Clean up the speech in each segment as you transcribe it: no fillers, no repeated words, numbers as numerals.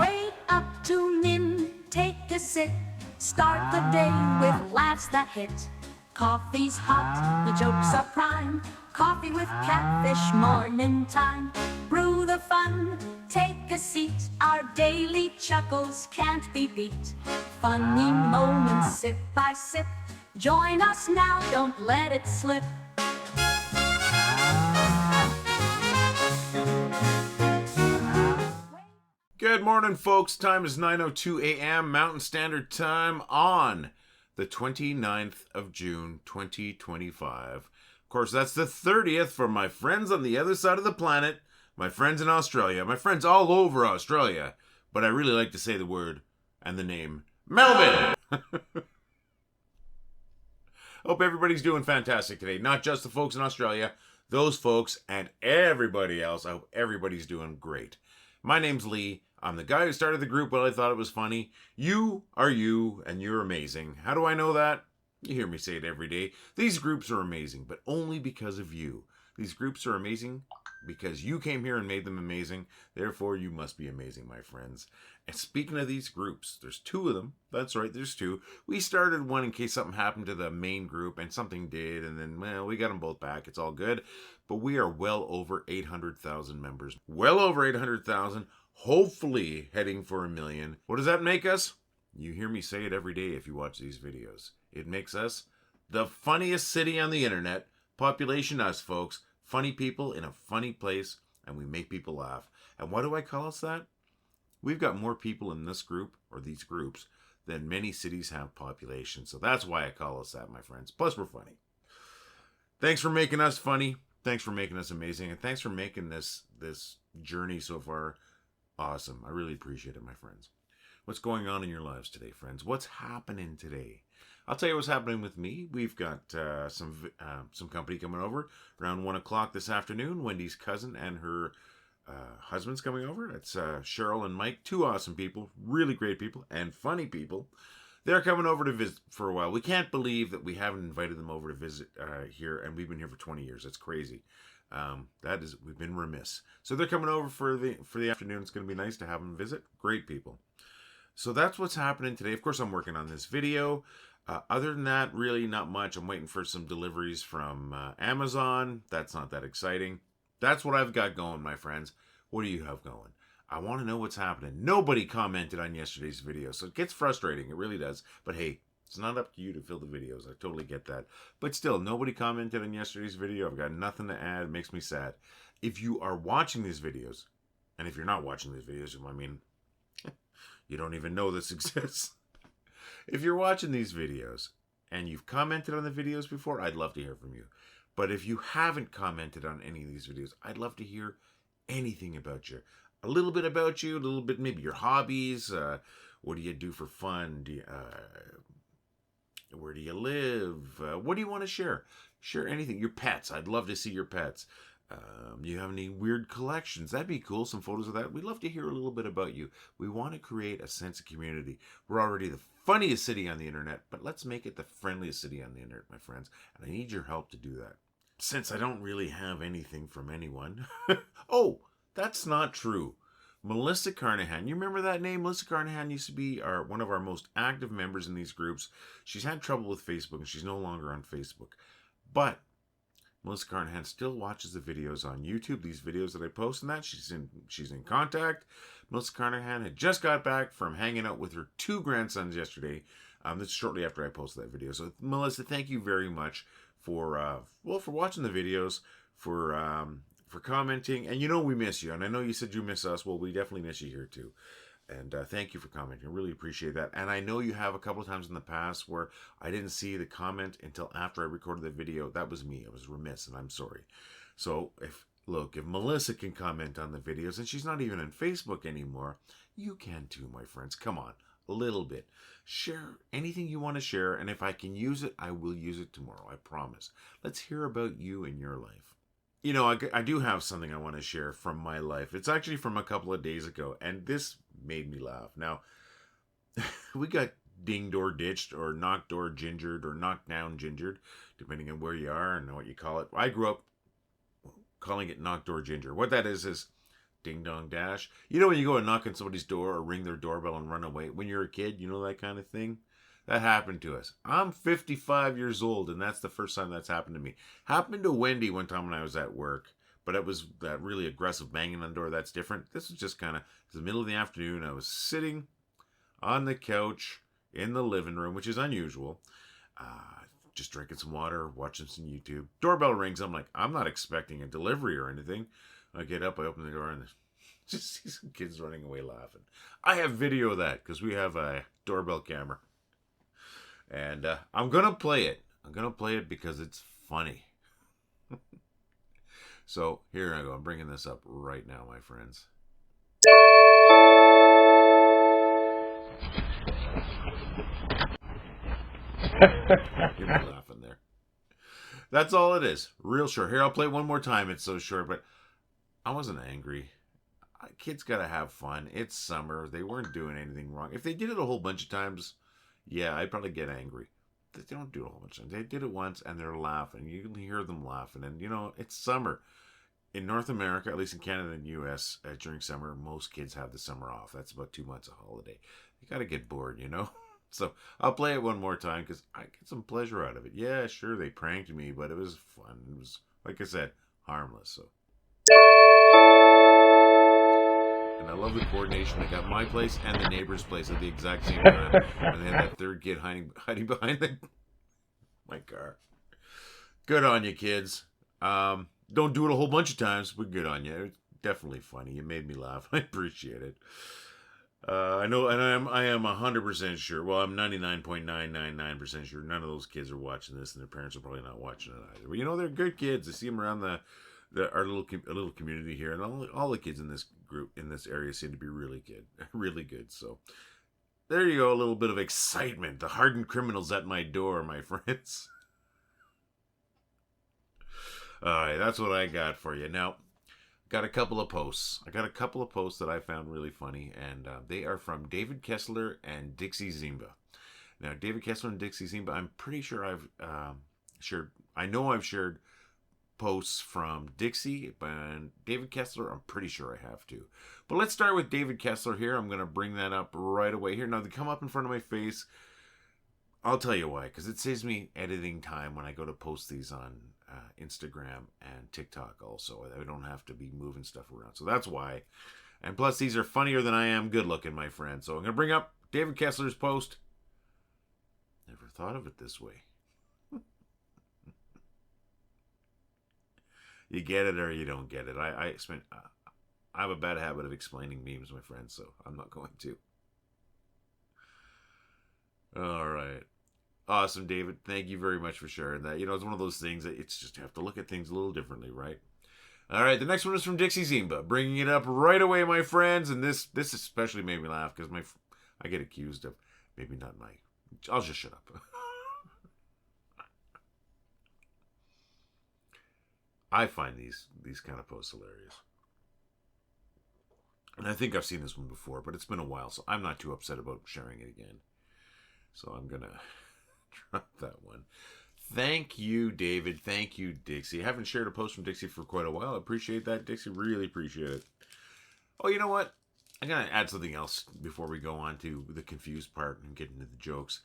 Wake up, tune in, take a sip. Start the day with laughs that hit. Coffee's hot, the jokes are prime. Coffee with catfish, morning time. Brew the fun, take a seat. Our daily chuckles can't be beat. Funny moments, sip by sip. Join us now, don't let it slip. Good morning, folks. Time is 9:02 a.m. Mountain Standard Time on the 29th of June, 2025. Of course, that's the 30th for my friends on the other side of the planet, my friends in Australia, my friends all over Australia, but I really like to say the word and the name Melbourne. Hope everybody's doing fantastic today. Not just the folks in Australia, those folks and everybody else. I hope everybody's doing great. My name's Lee. I'm the guy who started the group, but I thought it was funny. You are you, and you're amazing. How do I know that? You hear me say it every day. These groups are amazing, but only because of you. These groups are amazing because you came here and made them amazing. Therefore, you must be amazing, my friends. And speaking of these groups, there's two of them. That's right, there's two. We started one in case something happened to the main group, and something did, and then, well, we got them both back. It's all good. But we are well over 800,000 members. Well over 800,000. Hopefully heading for 1 million. What does that make us? You hear me say it every day if you watch these videos. It makes us the funniest city on the internet. Population us, folks. Funny people in a funny place, and we make people laugh. And why do I call us that? We've got more people in this group, or these groups, than many cities have population. So that's why I call us that, my friends. Plus, we're funny. Thanks for making us funny. Thanks for making us amazing. And thanks for making this journey so far awesome. I really appreciate it, my friends. What's going on in your lives today, friends? What's happening today? I'll tell you what's happening with me. We've got some company coming over around 1 o'clock this afternoon. Wendy's cousin and her husband's coming over. It's Cheryl and Mike, two awesome people, really great people, and funny people. They're coming over to visit for a while. We can't believe that we haven't invited them over to visit here, and we've been here for 20 years. That's crazy. We've been remiss. So they're coming over for the afternoon. It's going to be nice to have them visit. Great people. So that's what's happening today. Of course, I'm working on this video. Other than that, really not much. I'm waiting for some deliveries from Amazon. That's not that exciting. That's what I've got going, my friends. What do you have going? I want to know what's happening. Nobody commented on yesterday's video, so it gets frustrating. It really does. But hey, it's not up to you to fill the videos. I totally get that. But still, nobody commented on yesterday's video. I've got nothing to add. It makes me sad. If you are watching these videos, and if you're not watching these videos, I mean, you don't even know this exists. If you're watching these videos and you've commented on the videos before, I'd love to hear from you. But if you haven't commented on any of these videos, I'd love to hear anything about you. A little bit about you, a little bit maybe your hobbies. What do you do for fun? Where do you live? What do you want to share? Share anything. Your pets. I'd love to see your pets. You have any weird collections? That'd be cool. Some photos of that. We'd love to hear a little bit about you. We want to create a sense of community. We're already the funniest city on the internet, but let's make it the friendliest city on the internet, my friends. And I need your help to do that. Since I don't really have anything from anyone. Oh, that's not true. Melissa Carnahan. You remember that name? Melissa Carnahan used to be one of our most active members in these groups. She's had trouble with Facebook, and she's no longer on Facebook. But Melissa Carnahan still watches the videos on YouTube, these videos that I post and that. She's in contact. Melissa Carnahan had just got back from hanging out with her two grandsons yesterday. That's shortly after I posted that video. So Melissa, thank you very much for watching the videos, for commenting. And you know we miss you. And I know you said you miss us. Well, we definitely miss you here too. And thank you for commenting. I really appreciate that. And I know you have a couple of times in the past where I didn't see the comment until after I recorded the video. That was me. I was remiss, and I'm sorry. So if Melissa can comment on the videos, and she's not even on Facebook anymore, you can too, my friends. Come on, a little bit. Share anything you want to share, and if I can use it, I will use it tomorrow. I promise. Let's hear about you and your life. You know, I do have something I want to share from my life. It's actually from a couple of days ago, and this made me laugh. Now, we got ding door ditched, or knocked door gingered, or knocked down gingered, depending on where you are and what you call it. I grew up calling it knock door ginger. What that is ding dong dash. You know when you go and knock on somebody's door or ring their doorbell and run away? When you're a kid, you know that kind of thing? That happened to us. I'm 55 years old, and that's the first time that's happened to me. Happened to Wendy one time when I was at work, but it was that really aggressive banging on the door. That's different. This was just kind of the middle of the afternoon. I was sitting on the couch in the living room, which is unusual. Just drinking some water, watching some YouTube. Doorbell rings. I'm like, I'm not expecting a delivery or anything. I get up, I open the door, and just see some kids running away laughing. I have video of that because we have a doorbell camera. And I'm going to play it. I'm going to play it because it's funny. So here I go. I'm bringing this up right now, my friends. You're laughing there. That's all it is. Real short. Here, I'll play it one more time. It's so short, but I wasn't angry. Kids got to have fun. It's summer. They weren't doing anything wrong. If they did it a whole bunch of times, yeah, I'd probably get angry. They don't do it a whole bunch of times. They did it once, and they're laughing. You can hear them laughing. And, you know, it's summer. In North America, at least in Canada and U.S., during summer, most kids have the summer off. That's about 2 months of holiday. You got to get bored, you know? So I'll play it one more time because I get some pleasure out of it. Yeah, sure, they pranked me, but it was fun. It was, like I said, harmless. So. And I love the coordination. I got my place and the neighbor's place at the exact same time. And they had that third kid hiding behind my car. Good on you, kids. Don't do it a whole bunch of times, but good on you. It's definitely funny. You made me laugh. I appreciate it. I know, and I am 100% sure. Well, I'm 99.999% sure none of those kids are watching this, and their parents are probably not watching it either. But you know, they're good kids. I see them around our little community here, and all the kids in this group in this area seem to be really good, really good. So there you go, a little bit of excitement. The hardened criminals at my door, my friends. All right, that's what I got for you. Now, got a couple of posts. I got a couple of posts that I found really funny, and they are from David Kessler and Dixie Ziemba. Now, David Kessler and Dixie Ziemba, I'm pretty sure I've shared. I know I've shared posts from Dixie, and David Kessler, I'm pretty sure I have too. But let's start with David Kessler here. I'm going to bring that up right away here. Now, they come up in front of my face. I'll tell you why, because it saves me editing time when I go to post these on Instagram and TikTok also. I don't have to be moving stuff around. So that's why. And plus, these are funnier than I am good looking, my friend. So I'm going to bring up David Kessler's post. Never thought of it this way. You get it or you don't get it. I have a bad habit of explaining memes, my friends, so I'm not going to. All right. Awesome, David. Thank you very much for sharing that. You know, it's one of those things that it's just have to look at things a little differently, right? All right, the next one is from Dixie Ziemba. Bringing it up right away, my friends. And this especially made me laugh because I get accused of maybe not my... I'll just shut up. I find these kind of posts hilarious. And I think I've seen this one before, but it's been a while, so I'm not too upset about sharing it again. So I'm going to drop that one. Thank you, David. Thank you, Dixie. I haven't shared a post from Dixie for quite a while. I appreciate that, Dixie. Really appreciate it. Oh, you know what? I'm going to add something else before we go on to the confused part and get into the jokes.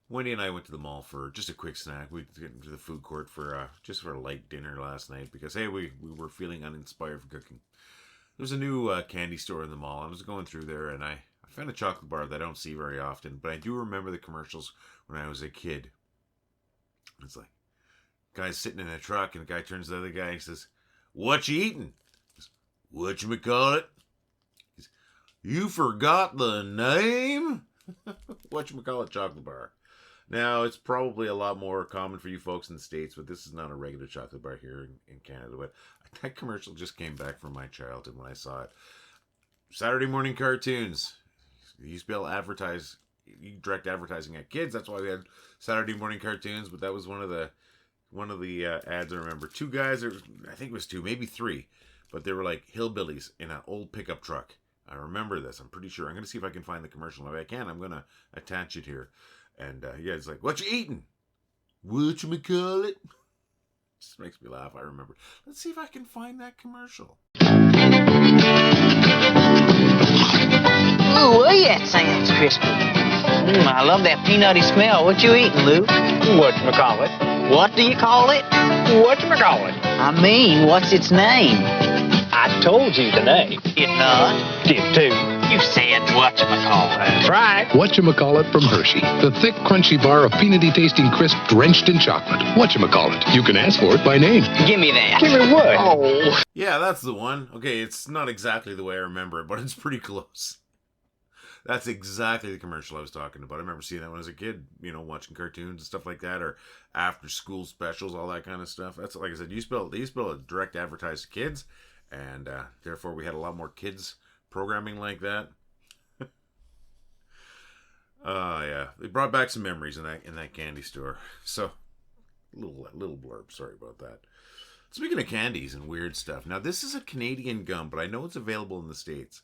Wendy and I went to the mall for just a quick snack. We went into the food court for just for a light dinner last night because, hey, we were feeling uninspired for cooking. There's a new candy store in the mall. I was going through there, and I found a chocolate bar that I don't see very often, but I do remember the commercials when I was a kid. It's like, guy's sitting in a truck, and the guy turns to the other guy and he says, "What you eating?" He says, "Whatchamacallit?" He says, "You forgot the name?" Whatchamacallit chocolate bar. Now, it's probably a lot more common for you folks in the States, but this is not a regular chocolate bar here in Canada. But that commercial just came back from my childhood when I saw it. Saturday morning cartoons. You used to be able to advertise, direct advertising at kids. That's why we had Saturday morning cartoons. But that was one of the ads I remember. Two guys, I think it was two, maybe three, but they were like hillbillies in an old pickup truck. I remember this. I'm pretty sure. I'm going to see if I can find the commercial. If I can, I'm going to attach it here. And yeah, it's like, "What you eating?" "Whatchamacallit?" Just makes me laugh. I remember. Let's see if I can find that commercial. Ooh, that sounds crispy. I love that peanutty smell. What you eating, Lou? Whatchamacallit? What do you call it? Whatchamacallit? I mean, what's its name? I told you the name. Did not. Did too. You said whatchamacallit. That's right. Whatchamacallit from Hershey. The thick, crunchy bar of peanutty tasting crisp drenched in chocolate. Whatchamacallit. You can ask for it by name. Give me that. Give me what? Oh. Yeah, that's the one. Okay, it's not exactly the way I remember it, but it's pretty close. That's exactly the commercial I was talking about. I remember seeing that when I was a kid, watching cartoons and stuff like that, or after school specials, all that kind of stuff. That's, like I said, they used to direct advertise to kids, and therefore we had a lot more kids programming like that. Yeah, it brought back some memories in that candy store. So, little blurb. Sorry about that. Speaking of candies and weird stuff, now this is a Canadian gum, but I know it's available in the States.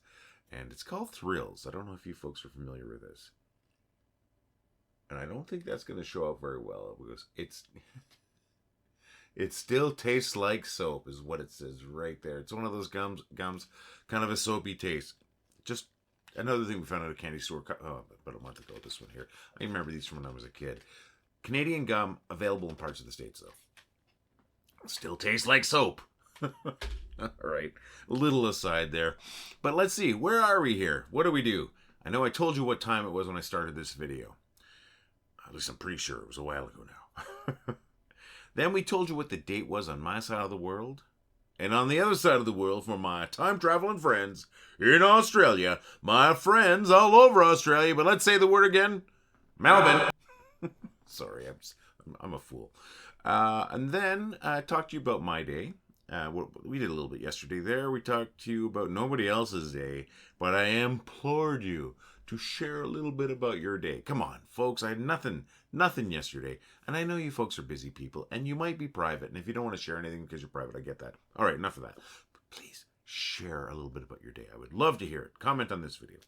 And it's called Thrills. I don't know if you folks are familiar with this. And I don't think that's going to show up very well because it still tastes like soap is what it says right there. It's one of those gums, kind of a soapy taste. Just another thing we found at a candy store about a month ago, this one here. I remember these from when I was a kid. Canadian gum available in parts of the States though. Still tastes like soap. All right, a little aside there. But let's see, where are we here? What do we do? I know I told you what time it was when I started this video. At least I'm pretty sure it was a while ago now. Then we told you what the date was on my side of the world. And on the other side of the world, for my time-traveling friends in Australia, my friends all over Australia, but let's say the word again, Melbourne. Sorry, I'm a fool. And then I talked to you about my day. We did a little bit yesterday there. We talked to you about nobody else's day, but I implored you to share a little bit about your day. Come on, folks. I had nothing yesterday. And I know you folks are busy people, and you might be private. And if you don't want to share anything because you're private, I get that. All right, enough of that. But please share a little bit about your day. I would love to hear it. Comment on this video.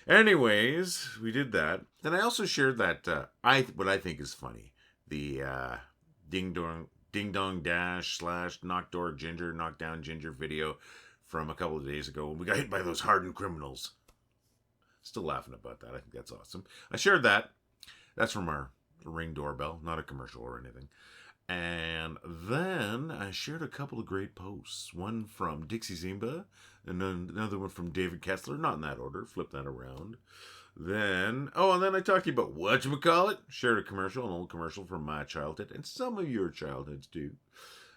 Anyways, we did that. Then I also shared that what I think is funny. The Ding Dong Dash / Knockdown Ginger video from a couple of days ago when we got hit by those hardened criminals. Still laughing about that. I think that's awesome. I shared that. That's from our Ring doorbell, not a commercial or anything. And then I shared a couple of great posts. One from Dixie Ziemba and then another one from David Kessler. Not in that order. Flip that around. And then I talked to you about Whatchamacallit. Shared a commercial, an old commercial from my childhood, and some of your childhoods too.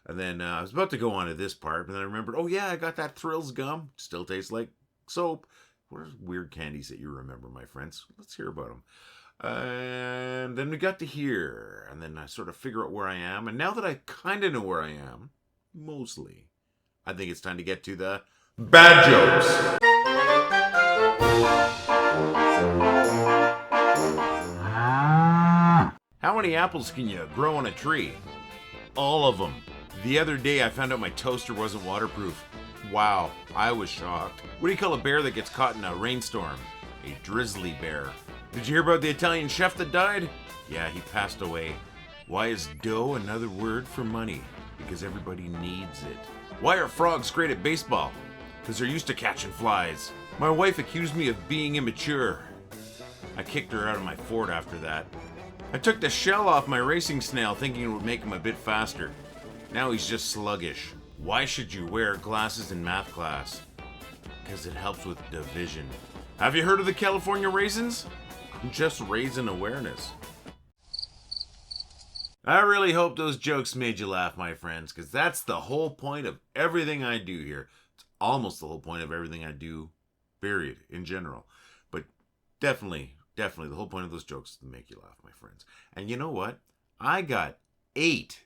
And then I was about to go on to this part, but then I remembered, oh yeah, I got that Thrills gum. Still tastes like soap. What are weird candies that you remember, my friends? Let's hear about them. And then we got to here, and then I sort of figure out where I am. And now that I kind of know where I am, mostly, I think it's time to get to the bad jokes. How many apples can you grow on a tree? All of them. The other day I found out my toaster wasn't waterproof. Wow, I was shocked. What do you call a bear that gets caught in a rainstorm? A drizzly bear. Did you hear about the Italian chef that died? Yeah, he passed away. Why is dough another word for money? Because everybody needs it. Why are frogs great at baseball? Because they're used to catching flies. My wife accused me of being immature. I kicked her out of my fort after that. I took the shell off my racing snail thinking it would make him a bit faster. Now he's just sluggish. Why should you wear glasses in math class? Because it helps with division. Have you heard of the California raisins? I'm just raising awareness. I really hope those jokes made you laugh, my friends, because that's the whole point of everything I do here. It's almost the whole point of everything I do, period, in general. But definitely, the whole point of those jokes is to make you laugh, my friends. And you know what? I got 8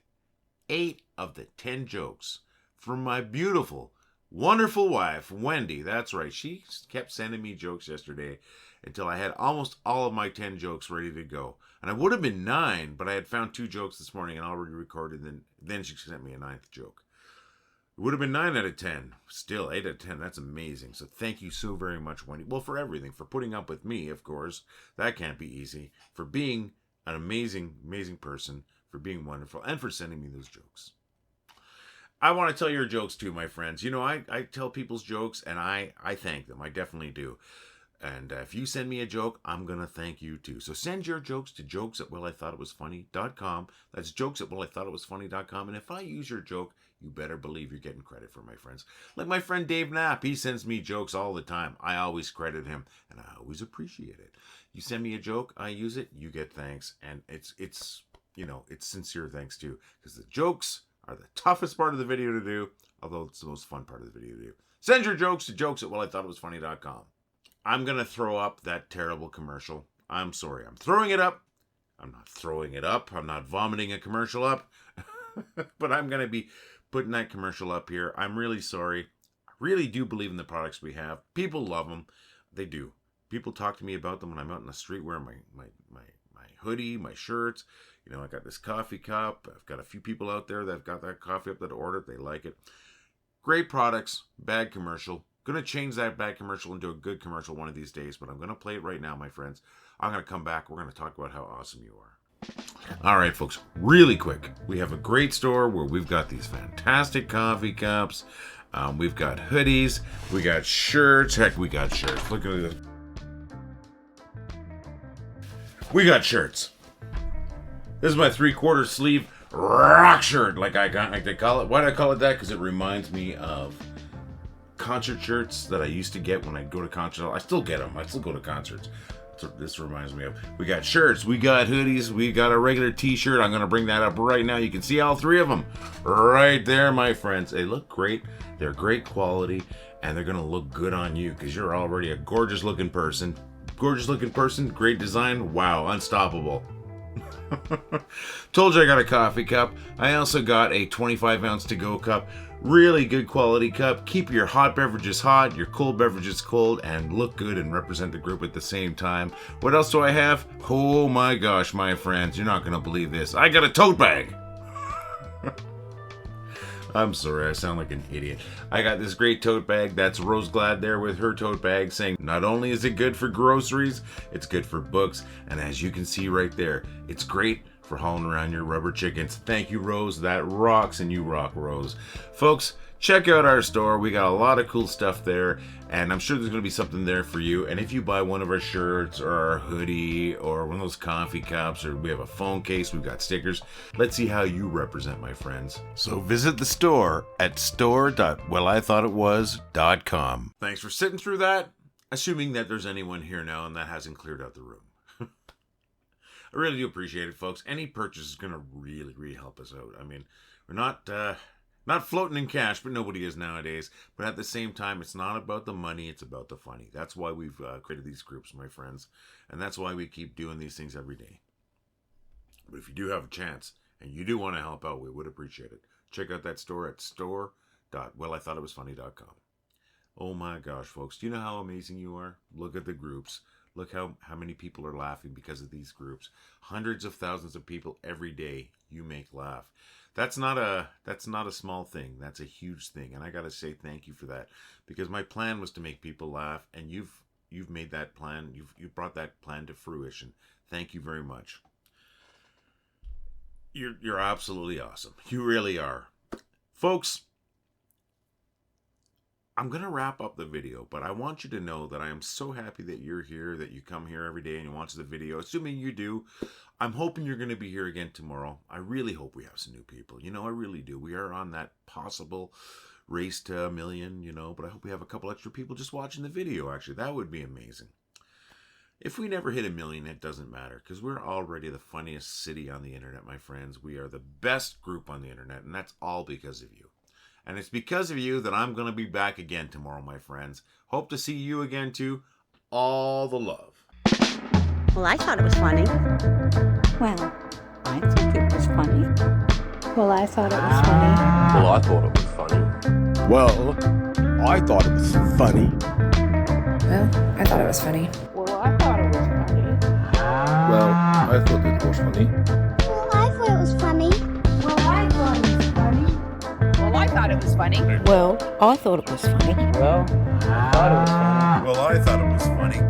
of the 10 jokes from my beautiful, wonderful wife, Wendy. That's right. She kept sending me jokes yesterday until I had almost all of my 10 jokes ready to go. And I would have been 9, but I had found 2 jokes this morning and already recorded. And then she sent me a 9th joke. It would have been 9 out of 10. Still, 8 out of 10. That's amazing. So thank you so very much, Wendy. Well, for everything. For putting up with me, of course. That can't be easy. For being an amazing, amazing person. For being wonderful. And for sending me those jokes. I want to tell your jokes too, my friends. You know, I tell people's jokes and I thank them. I definitely do. And if you send me a joke, I'm going to thank you too. So send your jokes to jokes@wellighthoughtitwasfunny.com. That's jokes@wellighthoughtitwasfunny.com. And if I use your joke, you better believe you're getting credit for, my friends. Like my friend Dave Knapp, he sends me jokes all the time. I always credit him and I always appreciate it. You send me a joke, I use it, you get thanks. And it's you know, it's sincere thanks too. Because the jokes are the toughest part of the video to do, although it's the most fun part of the video to do. Send your jokes to jokes@wellighthoughtitwasfunny.com. I'm going to throw up that terrible commercial. I'm sorry. I'm throwing it up. I'm not throwing it up. I'm not vomiting a commercial up. But I'm going to be putting that commercial up here. I'm really sorry. I really do believe in the products we have. People love them. They do. People talk to me about them when I'm out in the street wearing my hoodie, my shirts. You know, I got this coffee cup. I've got a few people out there that have got that coffee up that ordered. They like it. Great products. Bad commercial. Going to change that bad commercial into a good commercial one of these days, but I'm going to play it right now, my friends. I'm going to come back. We're going to talk about how awesome you are. All right, folks, really quick. We have a great store where we've got these fantastic coffee cups. We've got hoodies. We got shirts. Heck, we got shirts. Look at this. We got shirts. This is my 3/4 sleeve rock shirt, like I call it. Why do I call it that? Because it reminds me of concert shirts that I used to get when I go to concerts. I still get them. I still go to concerts. That's what this reminds me of. We got shirts. We got hoodies. We got a regular t-shirt. I'm going to bring that up right now. You can see all three of them right there, my friends. They look great. They're great quality. And they're going to look good on you because you're already a gorgeous looking person. Gorgeous looking person. Great design. Wow. Unstoppable. Told you I got a coffee cup. I also got a 25-ounce to-go cup. Really good quality cup. Keep your hot beverages hot, your cold beverages cold, and look good and represent the group at the same time. What else do I have? Oh my gosh, my friends, you're not going to believe this. I got a tote bag. I'm sorry, I sound like an idiot. I got this great tote bag. That's Rose Glad there with her tote bag saying not only is it good for groceries, it's good for books. And as you can see right there, it's great for hauling around your rubber chickens. Thank you, Rose. That rocks, and you rock, Rose. Folks, check out our store. We got a lot of cool stuff there, and I'm sure there's going to be something there for you. And if you buy one of our shirts or our hoodie or one of those coffee cups, or we have a phone case, we've got stickers. Let's see how you represent, my friends. So visit the store at store.wellighthoughtitwas.com. Thanks for sitting through that, assuming that there's anyone here now and that hasn't cleared out the room. I really do appreciate it, folks. Any purchase is going to really, really help us out. I mean, we're not floating in cash, but nobody is nowadays. But at the same time, it's not about the money, it's about the funny. That's why we've created these groups, my friends. And that's why we keep doing these things every day. But if you do have a chance, and you do want to help out, we would appreciate it. Check out that store at store.wellighthoughtitwasfunny.com. Oh my gosh, folks. Do you know how amazing you are? Look at the groups. Look how many people are laughing because of these groups. Hundreds of thousands of people every day you make laugh. That's not a small thing. That's a huge thing. And I got to say thank you for that, because my plan was to make people laugh, and you've made that plan. You've brought that plan to fruition. Thank you very much. You're absolutely awesome. You really are. Folks, I'm going to wrap up the video, but I want you to know that I am so happy that you're here, that you come here every day and you watch the video. Assuming you do, I'm hoping you're going to be here again tomorrow. I really hope we have some new people. You know, I really do. We are on that possible race to 1 million, you know, but I hope we have a couple extra people just watching the video, actually. That would be amazing. If we never hit 1 million, it doesn't matter, because we're already the funniest city on the internet, my friends. We are the best group on the internet, and that's all because of you. And it's because of you that I'm going to be back again tomorrow, my friends. Hope to see you again, too. All the love. Well, I thought it was funny. Well, I think it was funny. Well, I thought it was funny. Well, I thought it was funny. Well, I thought it was funny. Well, I thought it was funny. Well, I thought it was funny. Well, I thought it was funny. Well, I thought it was funny. Well, I thought it was funny. Well, I thought it was funny. Well, I thought it was funny. Well, I thought it was funny. Well, I thought it was funny.